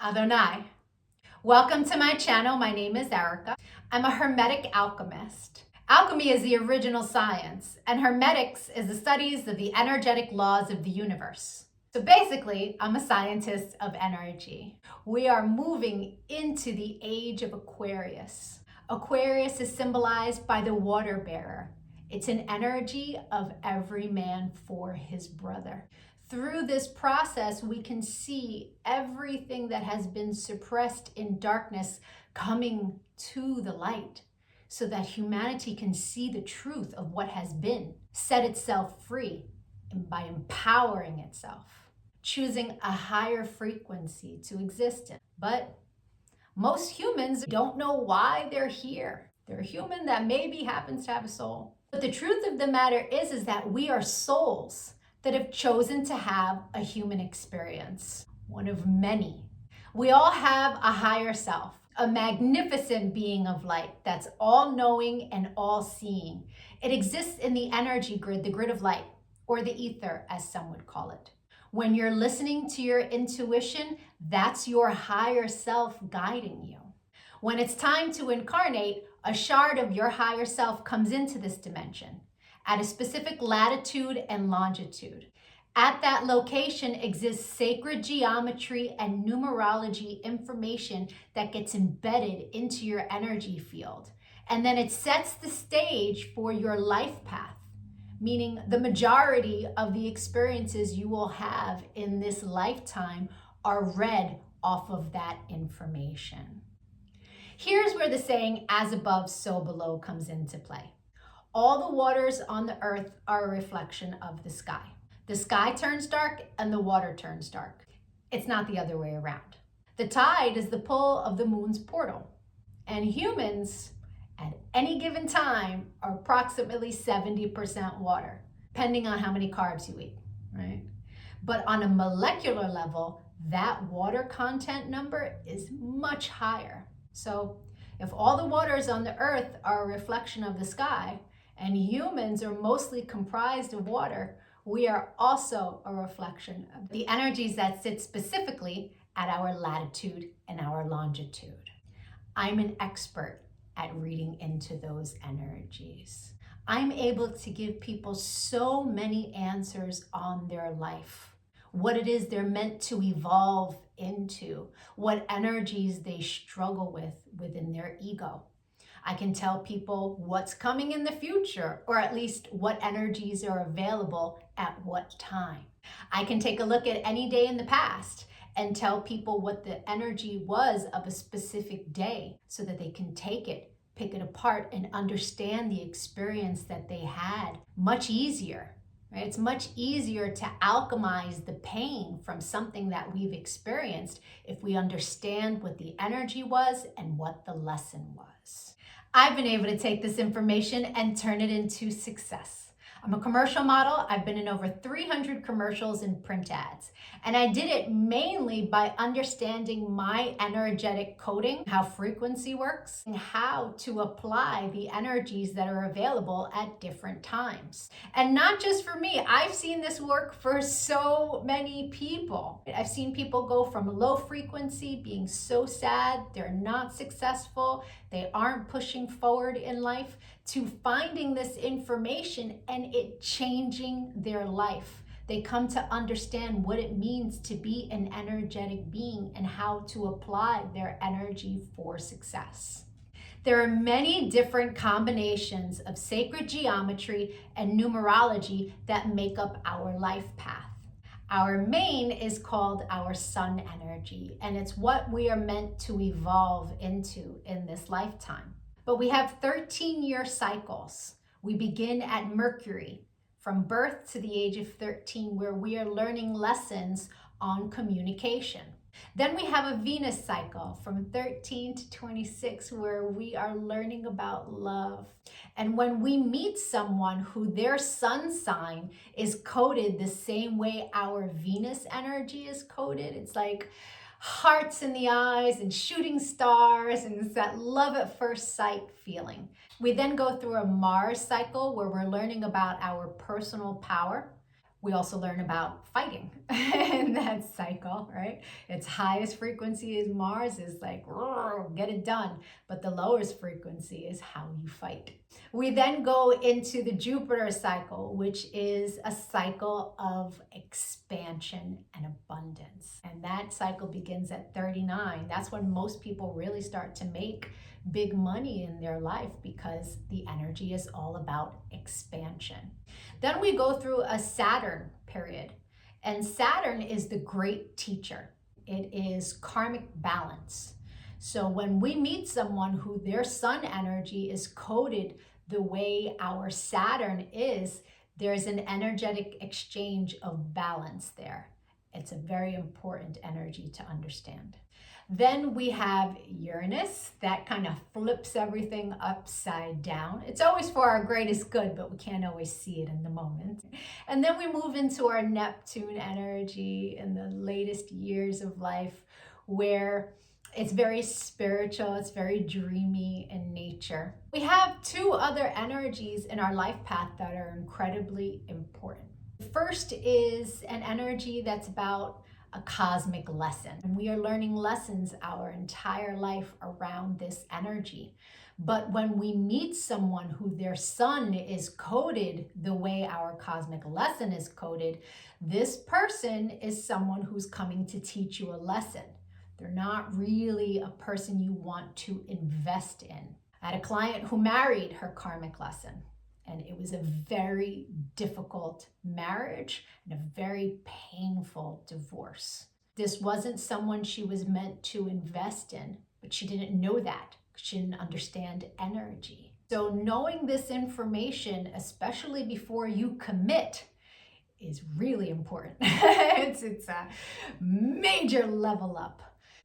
Adonai. Welcome to my channel. My name is Erica. I'm a Hermetic alchemist. Alchemy is the original science, and Hermetics is the studies of the energetic laws of the universe. So basically, I'm a scientist of energy. We are moving into the age of Aquarius. Aquarius is symbolized by the water bearer. It's an energy of every man for his brother. Through this process, we can see everything that has been suppressed in darkness coming to the light so that humanity can see the truth of what has been, set itself free, and by empowering itself, choosing a higher frequency to exist in. But most humans don't know why they're here. They're a human that maybe happens to have a soul. But the truth of the matter is that we are souls that have chosen to have a human experience, one of many. We all have a higher self, a magnificent being of light that's all-knowing and all-seeing. It exists in the energy grid, the grid of light, or the ether, as some would call it. When you're listening to your intuition, that's your higher self guiding you. When it's time to incarnate, a shard of your higher self comes into this dimension at a specific latitude and longitude. At that location exists sacred geometry and numerology information that gets embedded into your energy field. And then it sets the stage for your life path, meaning the majority of the experiences you will have in this lifetime are read off of that information. Here's where the saying, as above, so below, comes into play. All the waters on the earth are a reflection of the sky. The sky turns dark and the water turns dark. It's not the other way around. The tide is the pull of the moon's portal. And humans, at any given time, are approximately 70% water, depending on how many carbs you eat, right? But on a molecular level, that water content number is much higher. So if all the waters on the earth are a reflection of the sky, and humans are mostly comprised of water, we are also a reflection of the energies that sit specifically at our latitude and our longitude. I'm an expert at reading into those energies. I'm able to give people so many answers on their life, what it is they're meant to evolve into, what energies they struggle with within their ego. I can tell people what's coming in the future, or at least what energies are available at what time. I can take a look at any day in the past and tell people what the energy was of a specific day so that they can take it, pick it apart, and understand the experience that they had much easier. Right? It's much easier to alchemize the pain from something that we've experienced if we understand what the energy was and what the lesson was. I've been able to take this information and turn it into success. I'm a commercial model. I've been in over 300 commercials and print ads. And I did it mainly by understanding my energetic coding, how frequency works, and how to apply the energies that are available at different times. And not just for me, I've seen this work for so many people. I've seen people go from low frequency, being so sad, they're not successful, they aren't pushing forward in life, to finding this information and it changing their life. They come to understand what it means to be an energetic being and how to apply their energy for success. There are many different combinations of sacred geometry and numerology that make up our life path. Our main is called our sun energy, and it's what we are meant to evolve into in this lifetime. But we have 13-year cycles. We begin at Mercury, from birth to the age of 13, where we are learning lessons on communication. Then we have a Venus cycle from 13 to 26, where we are learning about love. And when we meet someone who their sun sign is coded the same way our Venus energy is coded, it's like hearts in the eyes and shooting stars, and it's that love at first sight feeling. We then go through a Mars cycle where we're learning about our personal power. We also learn about fighting, and cycle, right? Its highest frequency is Mars, is like, get it done. But the lowest frequency is how you fight. We then go into the Jupiter cycle, which is a cycle of expansion and abundance. And that cycle begins at 39. That's when most people really start to make big money in their life, because the energy is all about expansion. Then we go through a Saturn period, and Saturn is the great teacher. It is karmic balance. So when we meet someone who their sun energy is coded the way our Saturn is, there's an energetic exchange of balance there. It's a very important energy to understand. Then we have Uranus, that kind of flips everything upside down. It's always for our greatest good, but we can't always see it in the moment. And then we move into our Neptune energy in the latest years of life, where it's very spiritual, it's very dreamy in nature. We have two other energies in our life path that are incredibly important. The first is an energy that's about a cosmic lesson. And we are learning lessons our entire life around this energy. But when we meet someone who their sun is coded the way our cosmic lesson is coded, this person is someone who's coming to teach you a lesson. They're not really a person you want to invest in. I had a client who married her karmic lesson, and it was a very difficult marriage and a very painful divorce. This wasn't someone she was meant to invest in, but she didn't know that. She didn't understand energy. So knowing this information, especially before you commit, is really important. It's a major level up.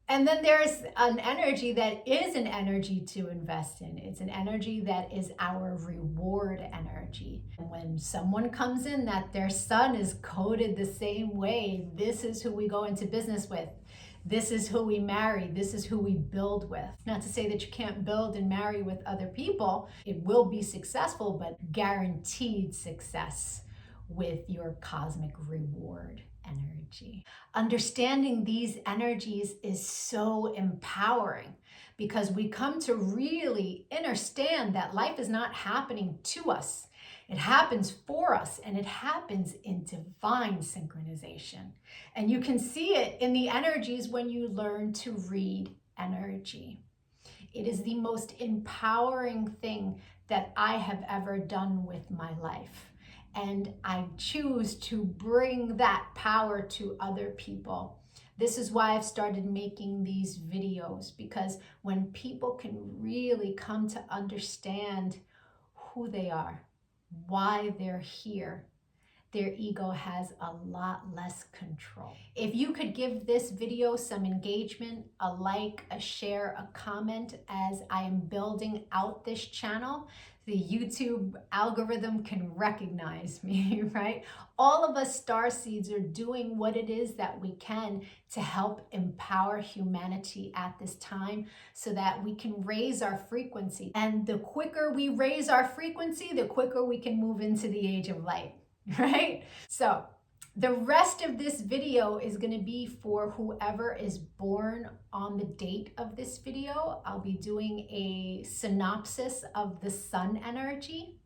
And then there's an energy that is an energy to invest in. It's an energy that is our reward energy. And when someone comes in that their sun is coded the same way, this is who we go into business with. This is who we marry. This is who we build with. Not to say that you can't build and marry with other people. It will be successful, but guaranteed success with your cosmic reward energy. Understanding these energies is so empowering, because we come to really understand that life is not happening to us. It happens for us, and it happens in divine synchronization. And you can see it in the energies when you learn to read energy. It is the most empowering thing that I have ever done with my life. And I choose to bring that power to other people. This is why I've started making these videos, because when people can really come to understand who they are, why they're here, their ego has a lot less control. If you could give this video some engagement, a like, a share, a comment, as I am building out this channel, the YouTube algorithm can recognize me, right? All of us starseeds are doing what it is that we can to help empower humanity at this time, so that we can raise our frequency. And the quicker we raise our frequency, the quicker we can move into the age of light, right? So the rest of this video is going to be for whoever is born on the date of this video. I'll be doing a synopsis of the sun energy.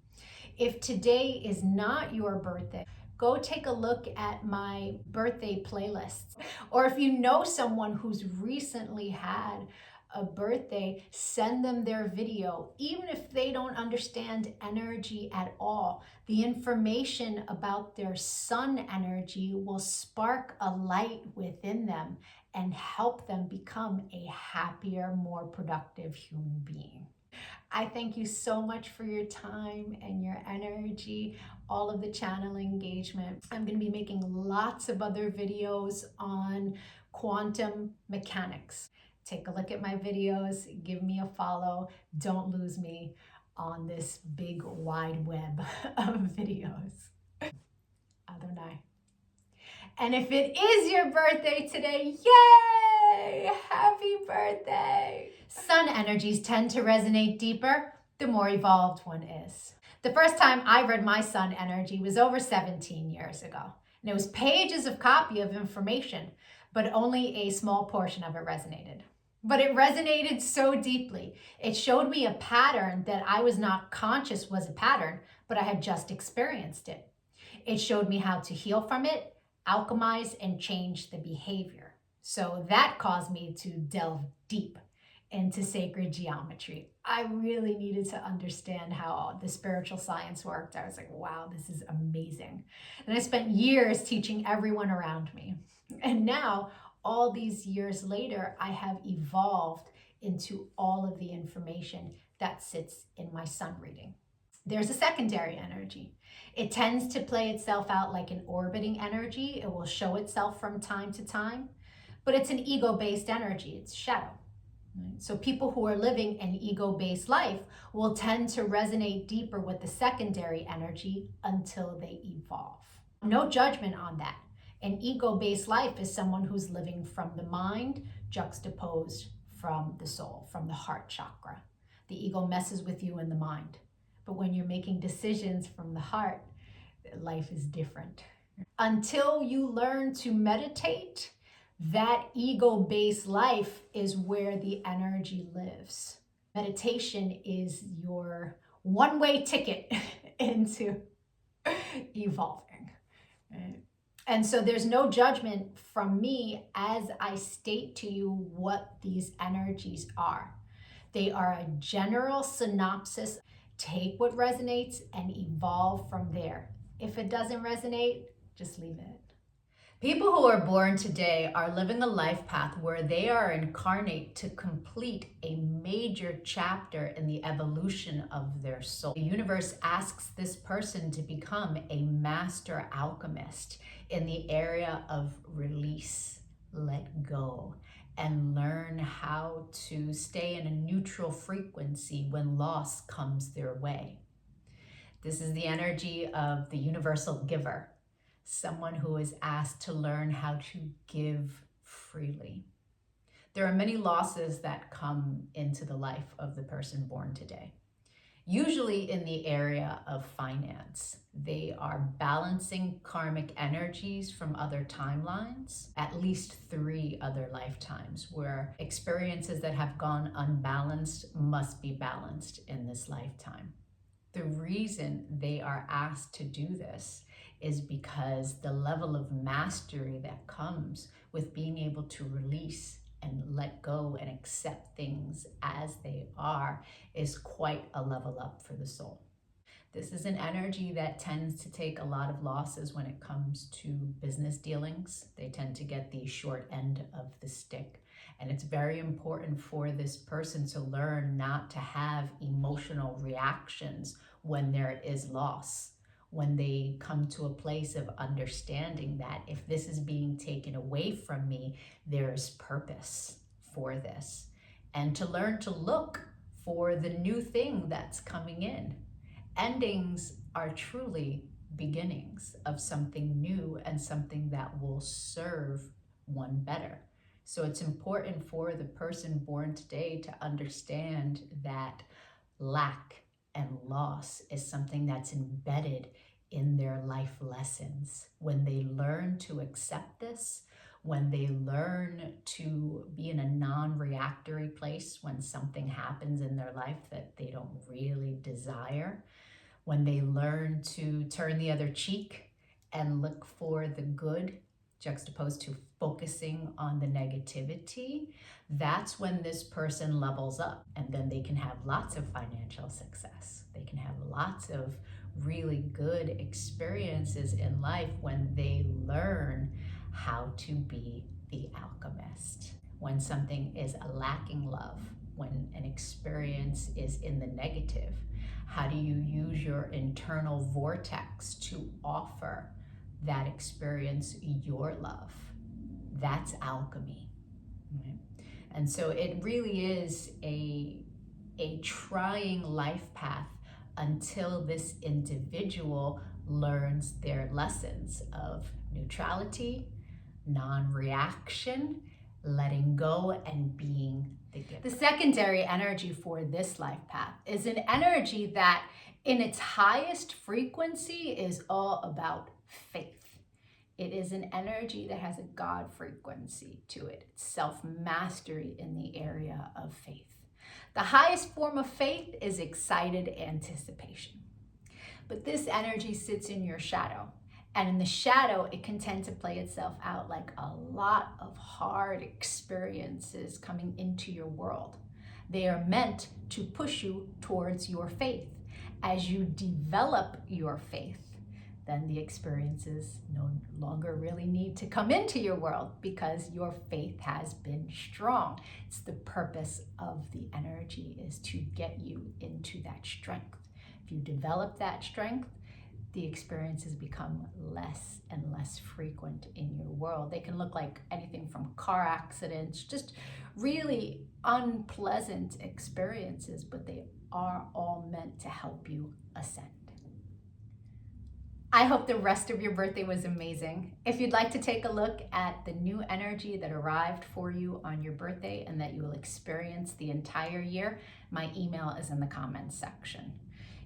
If today is not your birthday, go take a look at my birthday playlists. Or if you know someone who's recently had a birthday, send them their video. Even if they don't understand energy at all, the information about their sun energy will spark a light within them and help them become a happier, more productive human being. I thank you so much for your time and your energy, all of the channel engagement. I'm going to be making lots of other videos on quantum mechanics. Take a look at my videos, give me a follow. Don't lose me on this big wide web of videos. Adonai. And if it is your birthday today, yay! Happy birthday! Sun energies tend to resonate deeper the more evolved one is. The first time I read my sun energy was over 17 years ago. And it was pages of copy of information, but only a small portion of it resonated. But it resonated so deeply. It showed me a pattern that I was not conscious was a pattern, but I had just experienced it. It showed me how to heal from it, alchemize, and change the behavior. So that caused me to delve deep into sacred geometry. I really needed to understand how the spiritual science worked. I was like, wow, this is amazing. And I spent years teaching everyone around me. And now, all these years later, I have evolved into all of the information that sits in my sun reading. There's a secondary energy. It tends to play itself out like an orbiting energy. It will show itself from time to time, but it's an ego-based energy. It's shadow. Right? So people who are living an ego-based life will tend to resonate deeper with the secondary energy until they evolve. No judgment on that. An ego-based life is someone who's living from the mind, juxtaposed from the soul, from the heart chakra. The ego messes with you in the mind. But when you're making decisions from the heart, life is different. Until you learn to meditate, that ego-based life is where the energy lives. Meditation is your one-way ticket into evolving. Right? And so there's no judgment from me as I state to you what these energies are. They are a general synopsis. Take what resonates and evolve from there. If it doesn't resonate, just leave it. People who are born today are living a life path where they are incarnate to complete a major chapter in the evolution of their soul. The universe asks this person to become a master alchemist in the area of release, let go, and learn how to stay in a neutral frequency when loss comes their way. This is the energy of the universal giver, someone who is asked to learn how to give freely. There are many losses that come into the life of the person born today. Usually in the area of finance. They are balancing karmic energies from other timelines, at least 3 other lifetimes, where experiences that have gone unbalanced must be balanced in this lifetime. The reason they are asked to do this is because the level of mastery that comes with being able to release and let go and accept things as they are is quite a level up for the soul. This is an energy that tends to take a lot of losses when it comes to business dealings. They tend to get the short end of the stick. And it's very important for this person to learn not to have emotional reactions when there is loss. When they come to a place of understanding that if this is being taken away from me, there's purpose for this. And to learn to look for the new thing that's coming in. Endings are truly beginnings of something new and something that will serve one better. So it's important for the person born today to understand that lack and loss is something that's embedded in their life lessons. When they learn to accept this, when they learn to be in a non-reactory place when something happens in their life that they don't really desire, when they learn to turn the other cheek and look for the good, juxtaposed to focusing on the negativity, that's when this person levels up. And then they can have lots of financial success. They can have lots of really good experiences in life when they learn how to be the alchemist. When something is lacking love, when an experience is in the negative, how do you use your internal vortex to offer that experience your love? That's alchemy. Right? And so it really is a trying life path until this individual learns their lessons of neutrality, non-reaction, letting go, and being the giver. The secondary energy for this life path is an energy that in its highest frequency is all about faith. It is an energy that has a God frequency to it. It's self-mastery in the area of faith. The highest form of faith is excited anticipation. But this energy sits in your shadow. And in the shadow, it can tend to play itself out like a lot of hard experiences coming into your world. They are meant to push you towards your faith. As you develop your faith, then the experiences no longer really need to come into your world because your faith has been strong. It's the purpose of the energy, is to get you into that strength. If you develop that strength, the experiences become less and less frequent in your world. They can look like anything from car accidents, just really unpleasant experiences, but they are all meant to help you ascend. I hope the rest of your birthday was amazing. If you'd like to take a look at the new energy that arrived for you on your birthday and that you will experience the entire year, my email is in the comments section.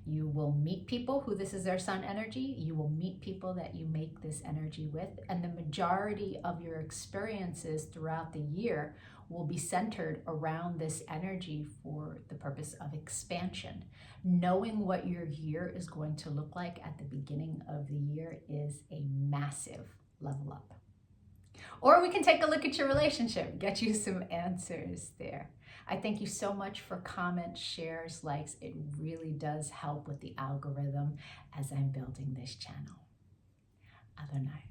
You will meet people who this is their sun energy. You will meet people that you make this energy with, and the majority of your experiences throughout the year will be centered around this energy for the purpose of expansion. Knowing what your year is going to look like at the beginning of the year is a massive level up. Or we can take a look at your relationship, get you some answers there. I thank you so much for comments, shares, likes. It really does help with the algorithm as I'm building this channel. Adonai.